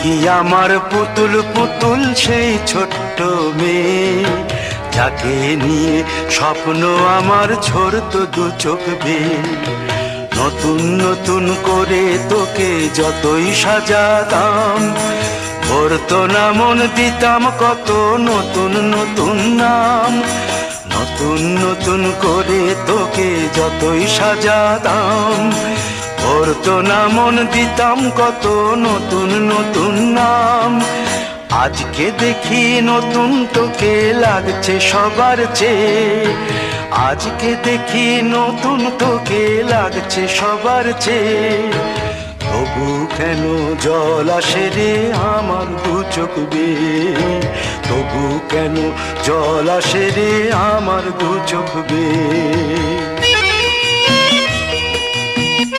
কি আমার পুতুল পুতুল সেই ছোট্ট মেয়ে, যাকে নিয়ে স্বপ্ন আমার ঝরতো দু চোখ বেয়ে। নতুন নতুন করে তোকে যতই সাজাতাম, ভরতো না মন, দিতাম কত নতুন নতুন নাম। নতুন নতুন করে তোকে যতই সাজাতাম, ভরতো না মন, দিতাম কত নতুন নতুন নাম। আজকে দেখি নতুন তোকে লাগছে সবার চেয়ে, আজকে দেখি নতুন তোকে লাগছে সবার চেয়ে। তবু কেন জল আসে রে আমার দু চোখ বেয়ে, তবু কেন জল আসে রে আমার দু চোখ বেয়ে।